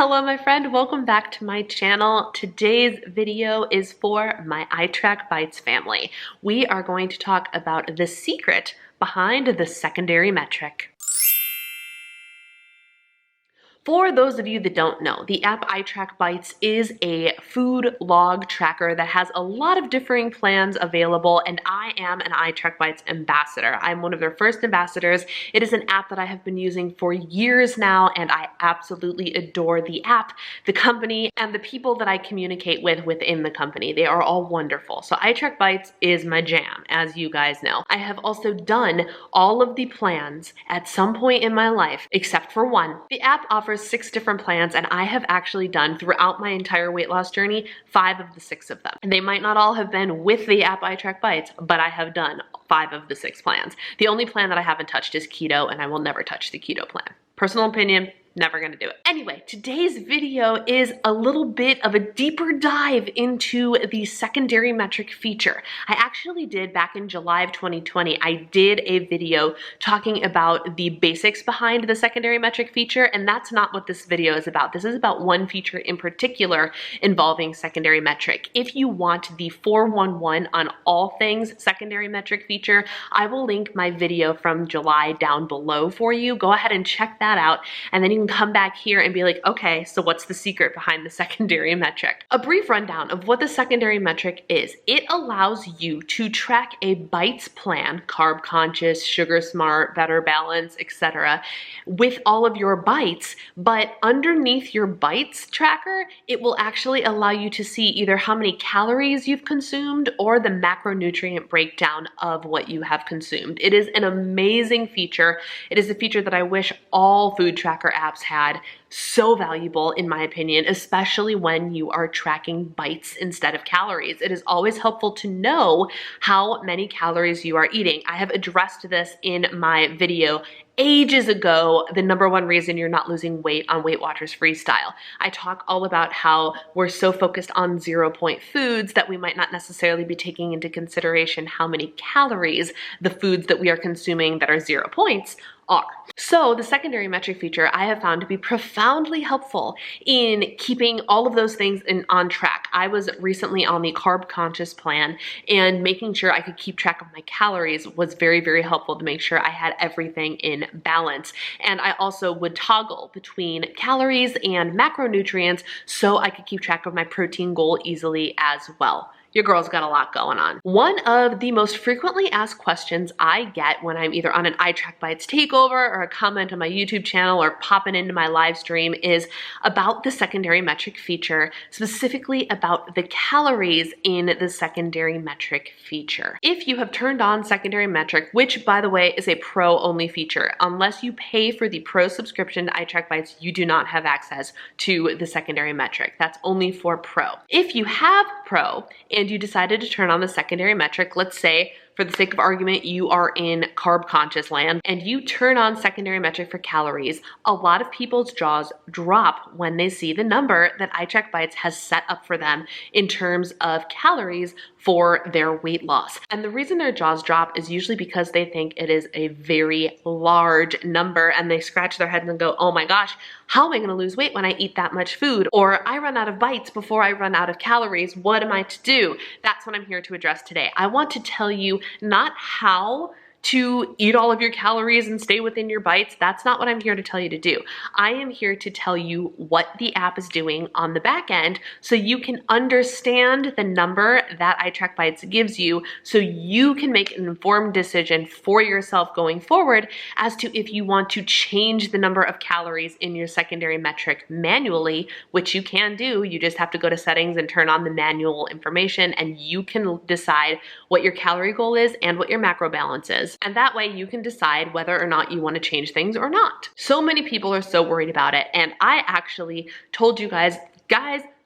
Hello my friend, welcome back to my channel. Today's video is for my iTrackBites family. We are going to talk about the secret behind the secondary metric. For those of you that don't know, the app iTrackBites is a food log tracker that has a lot of differing plans available, and I am an iTrackBites ambassador. I'm one of their first ambassadors. It is an app that I have been using for years now, and I absolutely adore the app, the company, and the people that I communicate with within the company. They are all wonderful. So iTrackBites is my jam, as you guys know. I have also done all of the plans at some point in my life, except for one. The app offers 6 different plans, and I have actually done throughout my entire weight loss journey 5 of the 6 of them. And they might not all have been with the app iTrackBites, but I have done 5 of the 6 plans. The only plan that I haven't touched is keto, and I will never touch the keto plan. Personal opinion, never gonna do it. Anyway, today's video is a little bit of a deeper dive into the secondary metric feature. I actually did back in July of 2020, I did a video talking about the basics behind the secondary metric feature, and that's not what this video is about. This is about one feature in particular involving secondary metric. If you want the 411 on all things secondary metric feature, I will link my video from July down below for you. Go ahead and check that out, and then you can come back here and be like, okay, so what's the secret behind the secondary metric? A brief rundown of what the secondary metric is. It allows you to track a bites plan, carb conscious, sugar smart, better balance, etc., with all of your bites, but underneath your bites tracker, it will actually allow you to see either how many calories you've consumed or the macronutrient breakdown of what you have consumed. It is an amazing feature. It is a feature that I wish all food tracker apps had. So valuable in my opinion, especially when you are tracking bites instead of calories. It is always helpful to know how many calories you are eating. I have addressed this in my video ages ago, the #1 reason you're not losing weight on Weight Watchers Freestyle. I talk all about how we're so focused on 0-point foods that we might not necessarily be taking into consideration how many calories the foods that we are consuming that are 0 points are. So the secondary metric feature I have found to be profoundly helpful in keeping all of those things on track. I was recently on the carb conscious plan, and making sure I could keep track of my calories was very, very helpful to make sure I had everything in balance. And I also would toggle between calories and macronutrients so I could keep track of my protein goal easily as well. Your girl's got a lot going on. One of the most frequently asked questions I get when I'm either on an iTrackBites takeover or a comment on my YouTube channel or popping into my live stream is about the secondary metric feature, specifically about the calories in the secondary metric feature. If you have turned on secondary metric, which by the way is a pro only feature, unless you pay for the pro subscription to iTrackBites, you do not have access to the secondary metric. That's only for pro. If you have pro and you decided to turn on the secondary metric, let's say for the sake of argument, you are in carb conscious land and you turn on secondary metric for calories, a lot of people's jaws drop when they see the number that iTrackBites has set up for them in terms of calories for their weight loss. And the reason their jaws drop is usually because they think it is a very large number, and they scratch their heads and go, oh my gosh, how am I gonna lose weight when I eat that much food? Or I run out of bites before I run out of calories. What am I to do? That's what I'm here to address today. I want to tell you not how to eat all of your calories and stay within your bites. That's not what I'm here to tell you to do. I am here to tell you what the app is doing on the back end so you can understand the number that iTrackBites gives you so you can make an informed decision for yourself going forward as to if you want to change the number of calories in your secondary metric manually, which you can do. You just have to go to settings and turn on the manual information, and you can decide what your calorie goal is and what your macro balance is. And that way you can decide whether or not you want to change things or not. So many people are so worried about it. And I actually told you guys,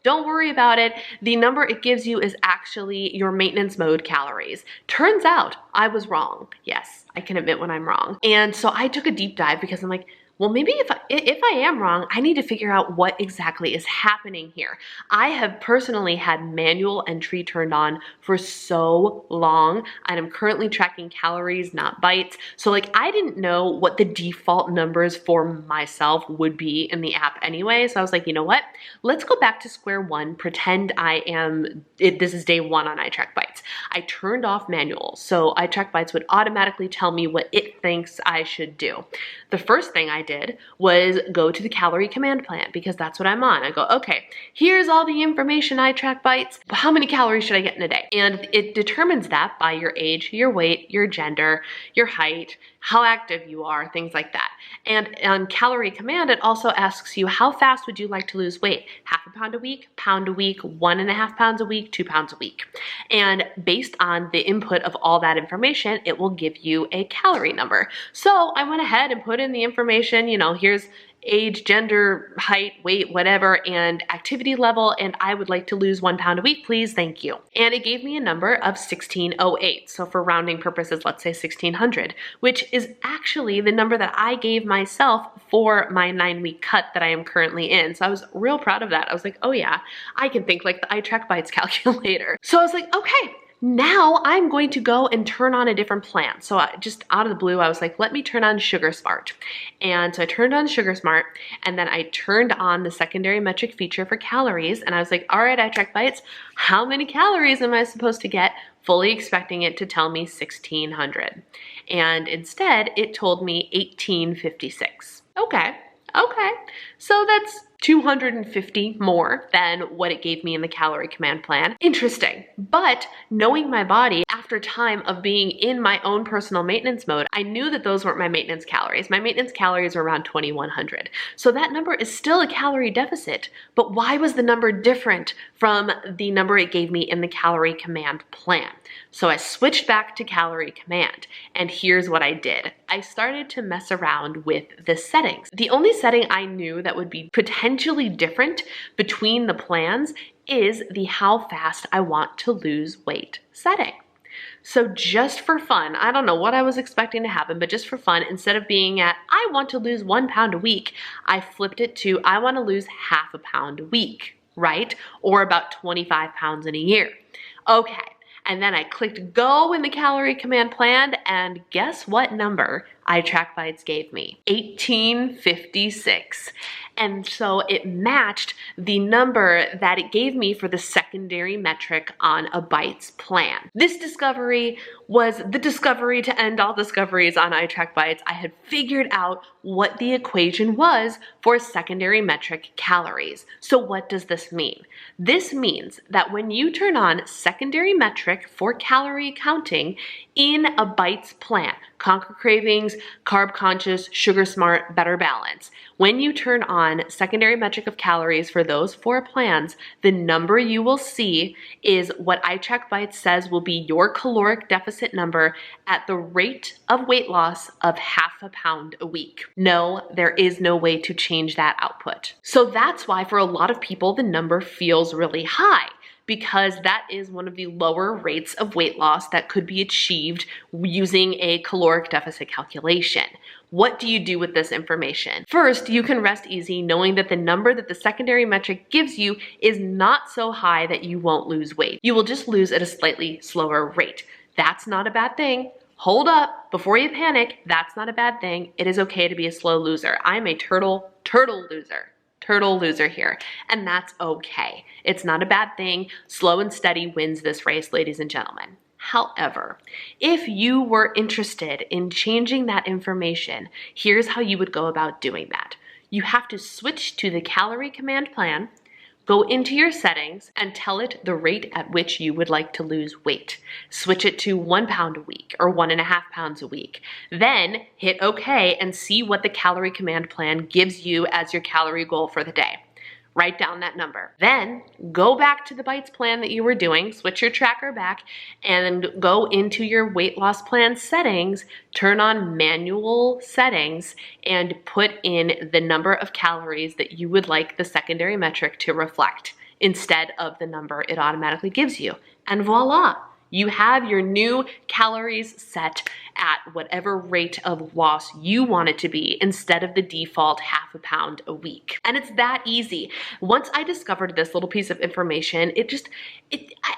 don't worry about it. The number it gives you is actually your maintenance mode calories. Turns out I was wrong. Yes, I can admit when I'm wrong. And so I took a deep dive because I'm like, well, maybe if I am wrong, I need to figure out what exactly is happening here. I have personally had manual entry turned on for so long, and I'm currently tracking calories, not bites. So like, I didn't know what the default numbers for myself would be in the app anyway. So I was like, you know what? Let's go back to square one, pretend this is day one on iTrackBites. I turned off manual, so iTrackBites would automatically tell me what it thinks I should do. The first thing I did was go to the calorie command plan, because that's what I'm on. I go, okay, here's all the information iTrackBites. How many calories should I get in a day? And it determines that by your age, your weight, your gender, your height, how active you are, things like that. And on calorie command, it also asks you, how fast would you like to lose weight? Half a pound a week, pound a week, 1.5 pounds a week, 2 pounds a week. And based on the input of all that information, it will give you a calorie number. So I went ahead and put in the information, you know, here's age, gender, height, weight, whatever, and activity level, and I would like to lose 1 pound a week, please, thank you. And it gave me a number of 1608. So for rounding purposes, let's say 1600, which is actually the number that I gave myself for my 9-week cut that I am currently in. So I was real proud of that. I was like, oh yeah, I can think like the iTrackBites calculator. So I was like, okay, now I'm going to go and turn on a different plan. So just out of the blue, I was like, let me turn on Sugar Smart. And so I turned on Sugar Smart, and then I turned on the secondary metric feature for calories. And I was like, all right, iTrackBites, how many calories am I supposed to get? Fully expecting it to tell me 1600. And instead, it told me 1856. Okay. So that's 250 more than what it gave me in the calorie command plan. Interesting. But knowing my body, after time of being in my own personal maintenance mode, I knew that those weren't my maintenance calories. My maintenance calories were around 2100. So that number is still a calorie deficit. But why was the number different from the number it gave me in the calorie command plan? So I switched back to calorie command, and here's what I did. I started to mess around with the settings. The only setting I knew that would be potentially different between the plans is the how fast I want to lose weight setting. So just for fun, I don't know what I was expecting to happen, but just for fun, instead of being at, I want to lose 1 pound a week, I flipped it to, I want to lose half a pound a week, right? Or about 25 pounds in a year. Okay. And then I clicked go in the calorie command plan, and guess what number iTrackBites gave me? 1856. And so it matched the number that it gave me for the secondary metric on a bites plan. This discovery was the discovery to end all discoveries on iTrackBites. I had figured out what the equation was for secondary metric calories. So what does this mean? This means that when you turn on secondary metric for calorie counting in a bites plan, Conquer Cravings, Carb Conscious, Sugar Smart, Better Balance, when you turn on secondary metric of calories for those 4 plans, the number you will see is what iTrackBites says will be your caloric deficit number at the rate of weight loss of half a pound a week. No, there is no way to change that output. So that's why for a lot of people, the number feels really high, because that is one of the lower rates of weight loss that could be achieved using a caloric deficit calculation. What do you do with this information? First, you can rest easy knowing that the number that the secondary metric gives you is not so high that you won't lose weight. You will just lose at a slightly slower rate. That's not a bad thing. Hold up, before you panic, that's not a bad thing. It is okay to be a slow loser. I'm a turtle loser here, and that's okay. It's not a bad thing. Slow and steady wins this race, ladies and gentlemen. However, if you were interested in changing that information, here's how you would go about doing that. You have to switch to the calorie command plan, go into your settings, and tell it the rate at which you would like to lose weight. Switch it to 1 pound a week or 1.5 pounds a week. Then hit OK and see what the calorie command plan gives you as your calorie goal for the day. Write down that number. Then go back to the bites plan that you were doing, switch your tracker back, and go into your weight loss plan settings, turn on manual settings, and put in the number of calories that you would like the secondary metric to reflect instead of the number it automatically gives you. And voila, You have your new calories set at whatever rate of loss you want it to be instead of the default half a pound a week. And it's that easy. Once I discovered this little piece of information,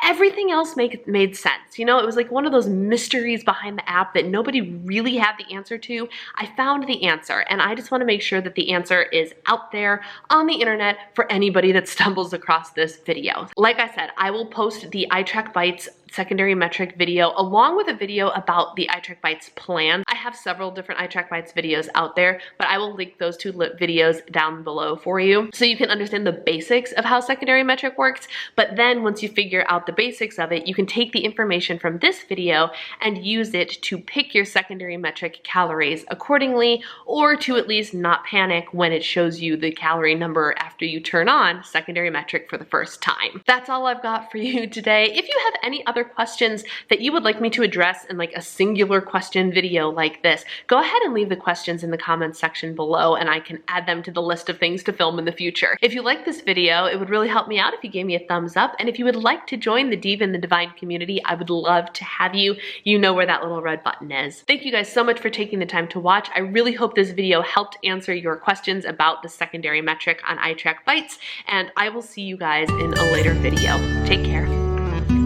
everything else made sense. You know, it was like one of those mysteries behind the app that nobody really had the answer to. I found the answer, and I just want to make sure that the answer is out there on the internet for anybody that stumbles across this video. Like I said, I will post the iTrackBites secondary metric video along with a video about the iTrackBites plan. I have several different iTrackBites videos out there, but I will link those two videos down below for you so you can understand the basics of how secondary metric works. But then once you figure out the basics of it, you can take the information from this video and use it to pick your secondary metric calories accordingly, or to at least not panic when it shows you the calorie number after you turn on secondary metric for the first time. That's all I've got for you today. If you have any other questions that you would like me to address in like a singular question video like this, go ahead and leave the questions in the comments section below and I can add them to the list of things to film in the future. If you like this video, it would really help me out if you gave me a thumbs up, and if you would like to join the Diva and the Divine community, I would love to have you. You know where that little red button is. Thank you guys so much for taking the time to watch. I really hope this video helped answer your questions about the secondary metric on iTrackBites, and I will see you guys in a later video. Take care.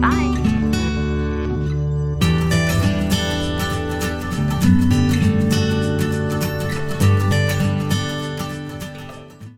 Bye.